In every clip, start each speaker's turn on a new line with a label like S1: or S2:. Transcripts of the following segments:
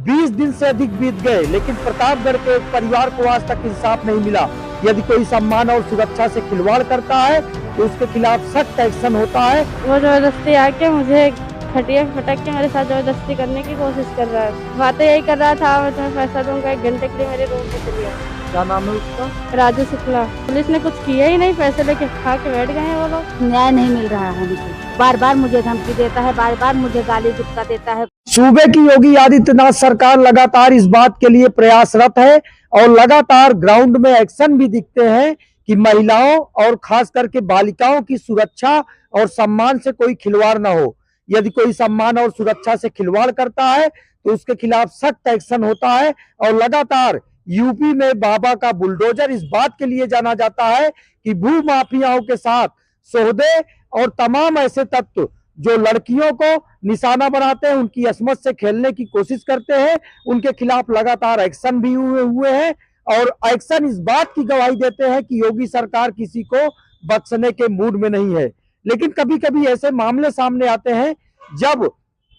S1: 20 दिन से अधिक बीत गए, लेकिन प्रतापगढ़ के एक परिवार को आज तक इंसाफ नहीं मिला। यदि कोई सम्मान और सुरक्षा से खिलवाड़ करता है तो उसके खिलाफ सख्त एक्शन होता है।
S2: वो जबरदस्ती आके मुझे खटिया पटक के मेरे साथ जबरदस्ती करने की कोशिश कर रहा है। बातें यही कर रहा था, मैं तुम्हें पैसा दूंगा, 1 घंटे के लिए मेरे रूम पे चलिए।
S1: क्या नाम है उसका?
S2: राजू शुक्ला। पुलिस ने कुछ किया ही नहीं, पैसे लेके खा के बैठ गए हैं वो लोग।
S3: न्याय नहीं मिल रहा है मुझे, बार बार मुझे धमकी देता है, बार बार मुझे गाली गुप्ता देता है।
S1: सूबे की योगी आदित्यनाथ सरकार लगातार इस बात के लिए प्रयासरत है और लगातार ग्राउंड में एक्शन भी दिखते हैं कि महिलाओं और खास करके बालिकाओं की सुरक्षा और सम्मान से कोई खिलवाड़ ना हो। यदि कोई सम्मान और सुरक्षा से खिलवाड़ करता है तो उसके खिलाफ सख्त एक्शन होता है। और लगातार यूपी में बाबा का बुलडोजर इस बात के लिए जाना जाता है कि भू माफियाओं के साथ सौदे और तमाम ऐसे तत्व जो लड़कियों को निशाना बनाते हैं, उनकी असमत से खेलने की कोशिश करते हैं, उनके खिलाफ लगातार एक्शन भी हुए हैं। और एक्शन इस बात की गवाही देते हैं कि योगी सरकार किसी को बख्शने के मूड में नहीं है। लेकिन कभी कभी ऐसे मामले सामने आते हैं, जब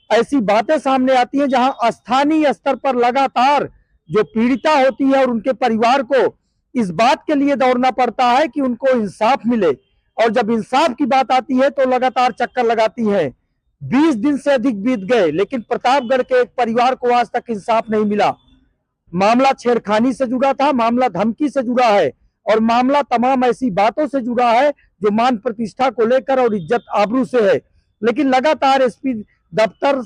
S1: ऐसी बातें सामने आती हैं जहां स्थानीय स्तर पर लगातार जो पीड़िता होती है और उनके परिवार को इस बात के लिए दौड़ना पड़ता है कि उनको इंसाफ मिले। और जब इंसाफ की बात आती है तो लगातार चक्कर लगाती है। 20 दिन से अधिक बीत गए, लेकिन प्रतापगढ़ के एक परिवार को आज तक इंसाफ नहीं मिला। मामला छेड़खानी से जुड़ा था, मामला धमकी से जुड़ा है और मामला तमाम ऐसी बातों से जुड़ा है जो मान प्रतिष्ठा को लेकर और इज्जत आबरू से है। लेकिन लगातार एसपी दफ्तर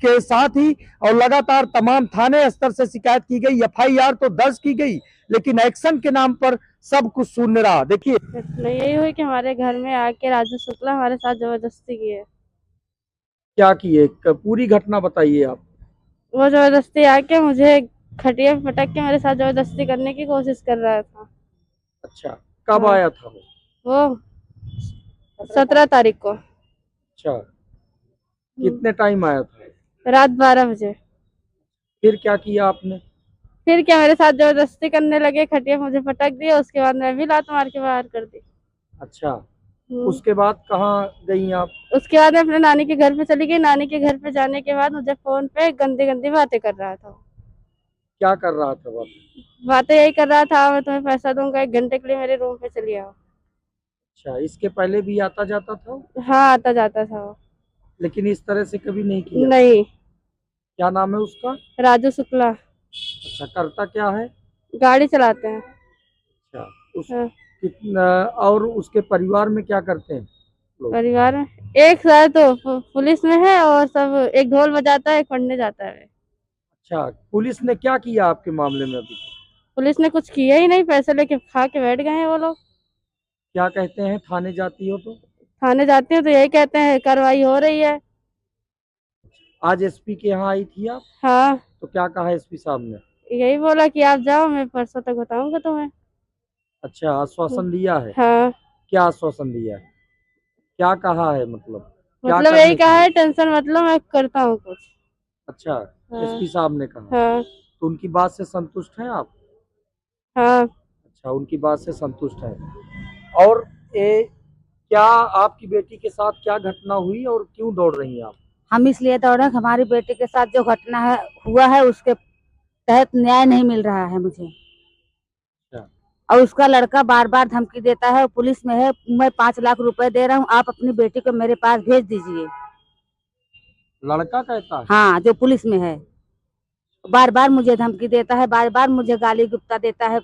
S1: के साथ ही और लगातार तमाम थाने स्तर से शिकायत की गई, एफआईआर तो दर्ज की गई, लेकिन एक्शन के नाम पर सब कुछ शून्य रहा। देखिए,
S2: यही हुई कि हमारे घर में आके राजू शुक्ला हमारे साथ जबरदस्ती की है।
S1: क्या किए, पूरी घटना बताइए आप।
S2: वो जबरदस्ती आके मुझे खटिया पटक के मेरे साथ जबरदस्ती करने की कोशिश कर रहा था।
S1: अच्छा, कब
S2: हाँ।
S1: आया था वो?
S2: वो 17 तारीख को।
S1: अच्छा, कितने टाइम आया था?
S2: रात 12 बजे।
S1: फिर क्या किया आपने?
S2: फिर क्या, मेरे साथ जबरदस्ती करने लगे, खटिया मुझे पटक दिया, उसके बाद मैं भी लात मार के बाहर कर दी।
S1: अच्छा, उसके बाद कहाँ गई आप?
S2: उसके बाद मैं अपने नानी के घर पे चली गई। नानी के घर पे जाने के बाद मुझे फोन पे गंदी गंदी बातें कर रहा था।
S1: क्या कर रहा था वो?
S2: बातें यही कर रहा था, मैं तुम्हें पैसा दूंगा, 1 घंटे के लिए मेरे रूम पे चली आओ।
S1: अच्छा, इसके पहले भी आता जाता था?
S2: हाँ, आता जाता था वो।
S1: लेकिन इस तरह से कभी नहीं किया?
S2: नहीं।
S1: क्या नाम है उसका?
S2: राजू शुक्ला।
S1: अच्छा, करता क्या है?
S2: गाड़ी चलाते हैं।
S1: अच्छा,
S2: हाँ।
S1: कितना, और उसके परिवार में क्या करते हैं लोग?
S2: परिवार में एक साथ तो पुलिस में है और सब, एक ढोल बजाता है, एक पढ़ने जाता है।
S1: अच्छा, पुलिस ने क्या किया आपके मामले में अभी?
S2: पुलिस ने कुछ किया ही नहीं, पैसे लेके खा के बैठ गए हैं वो लोग।
S1: क्या कहते हैं थाने जाती हो तो?
S2: थाने जाते हैं तो यही कहते हैं कार्रवाई हो रही है।
S1: आज एसपी के यहाँ आई थी आप?
S2: हाँ,
S1: तो क्या कहा एसपी साहब ने?
S2: यही बोला कि आप जाओ, मैं परसों तक बताऊंगा तुम्हें।
S1: अच्छा, आश्वासन दिया है?
S2: हाँ।
S1: क्या आश्वासन दिया है? क्या कहा है, मतलब क्या
S2: मतलब
S1: करने
S2: यही
S1: के
S2: कहा
S1: लिए?
S2: है, टेंशन मतलब मैं करता हूँ कुछ।
S1: अच्छा,
S2: हाँ।
S1: एसपी साहब ने कहा।
S2: हाँ।
S1: तो उनकी बात से संतुष्ट हैं आप?
S2: हाँ।
S1: अच्छा, उनकी बात से संतुष्ट है। और क्या आपकी बेटी के साथ क्या घटना हुई और क्यों दौड़ रही हैं आप?
S3: हम इसलिए दौड़े, हमारी बेटी के साथ जो घटना है हुआ है उसके तहत न्याय नहीं मिल रहा है मुझे।
S1: अच्छा।
S3: और उसका लड़का बार बार धमकी देता है, पुलिस में है, मैं 5 लाख रुपए दे रहा हूँ, आप अपनी बेटी को मेरे पास भेज दीजिए।
S1: लड़का कहता है?
S3: हाँ, जो पुलिस में है, बार बार मुझे धमकी देता है, बार बार मुझे गाली गुप्ता देता है,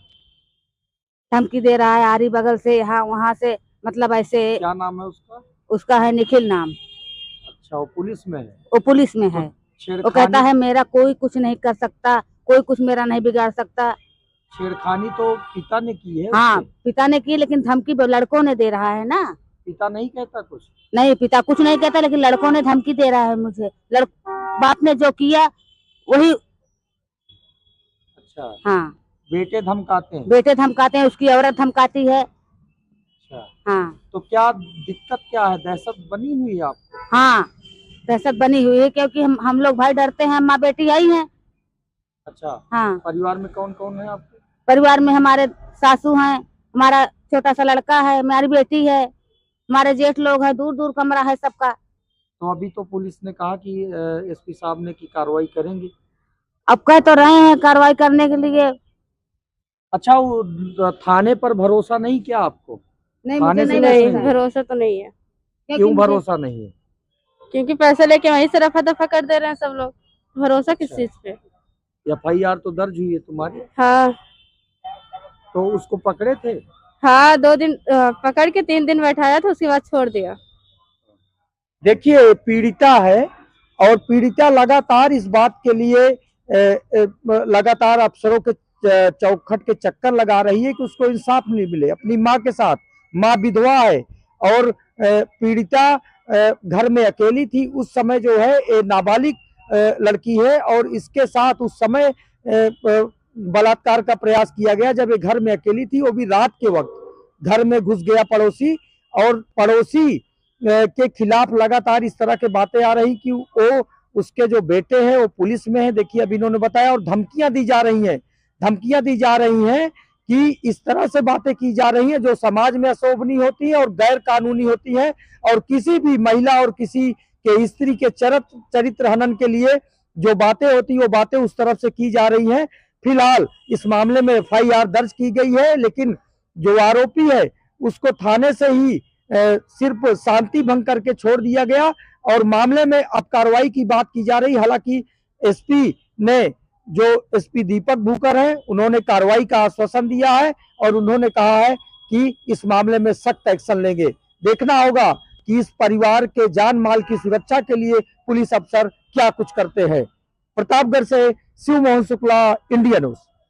S3: धमकी दे रहा है आरी बगल से, यहाँ वहाँ से, मतलब ऐसे।
S1: क्या नाम है उसका?
S3: उसका है निखिल नाम।
S1: अच्छा, वो पुलिस में है?
S3: वो पुलिस में है। वो कहता है मेरा कोई कुछ नहीं कर सकता, कोई कुछ मेरा नहीं बिगाड़ सकता।
S1: छेड़खानी तो पिता ने की है?
S3: हाँ, पिता ने की, लेकिन धमकी लड़कों ने दे रहा है ना।
S1: पिता नहीं कहता कुछ?
S3: नहीं, पिता कुछ नहीं कहता, लेकिन लड़कों ने धमकी दे रहा है मुझे। बाप ने जो किया वही।
S1: अच्छा।
S3: हाँ,
S1: बेटे धमकाते हैं?
S3: बेटे धमकाते हैं, उसकी औरत धमकाती है।
S1: अच्छा।
S3: हाँ।
S1: तो क्या दिक्कत क्या है, दहशत बनी हुई है आपको?
S3: हाँ, दहशत बनी हुई है, क्योंकि हम लोग भाई डरते हैं, माँ बेटी आई हैं।
S1: अच्छा।
S3: हाँ।
S1: परिवार में कौन कौन है आपके?
S3: परिवार में हमारे सासू हैं, हमारा छोटा सा लड़का है, हमारी बेटी है, हमारे जेठ लोग हैं, दूर दूर कमरा है सबका।
S1: तो अभी तो पुलिस ने कहा कि एसपी साहब ने की कार्रवाई करेंगे।
S3: अब कह तो रहे हैं कार्रवाई करने के लिए।
S1: अच्छा, वो थाने पर भरोसा नहीं क्या आपको?
S3: नहीं,
S1: थाने
S3: मुझे
S1: से
S3: नहीं
S2: नहीं,
S1: कैसे?
S2: भरोसा तो नहीं है,
S1: क्यों भरोसा नहीं है?
S2: क्योंकि पैसे लेके वहीं से रफा दफा कर दे रहे हैं सब लोग। भरोसा किस
S1: अच्छा।
S2: चीज पे?
S1: FIR तो दर्ज हुई है तुम्हारी,
S2: हाँ
S1: तो उसको पकड़े थे?
S2: हाँ, 2 दिन पकड़ के 3 दिन बैठाया था, उसके बाद छोड़ दिया।
S1: देखिए, पीड़िता है और पीड़िता लगातार इस बात के लिए लगातार अफसरों के चौखट के चक्कर लगा रही है कि उसको इंसाफ नहीं मिले। अपनी माँ के साथ, माँ विधवा है और पीड़िता घर में अकेली थी उस समय, जो है ये नाबालिग लड़की है और इसके साथ उस समय बलात्कार का प्रयास किया गया जब ये घर में अकेली थी, वो भी रात के वक्त। घर में घुस गया पड़ोसी और पड़ोसी के खिलाफ लगातार इस तरह के बातें आ रही कि वो उसके जो बेटे हैं वो पुलिस में है, देखिए अभी इन्होंने बताया, और धमकियां दी जा रही हैं, धमकियां दी जा रही हैं कि इस तरह से बातें की जा रही हैं जो समाज में अशोभनीय होती है और गैर कानूनी होती है, और किसी भी महिला और किसी के स्त्री के चरित्र हनन के लिए जो बातें होती है वो बातें उस तरफ से की जा रही हैं। फिलहाल इस मामले में FIR दर्ज की गई है, लेकिन जो आरोपी है उसको थाने से ही सिर्फ शांति भंग करके छोड़ दिया गया और मामले में अब कार्रवाई की बात की जा रही। हालांकि SP ने, जो SP दीपक भूकर हैं, उन्होंने कार्रवाई का आश्वासन दिया है और उन्होंने कहा है कि इस मामले में सख्त एक्शन लेंगे। देखना होगा कि इस परिवार के जान माल की सुरक्षा के लिए पुलिस अफसर क्या कुछ करते हैं। प्रतापगढ़ से शिव मोहन शुक्ला, इंडिया न्यूज।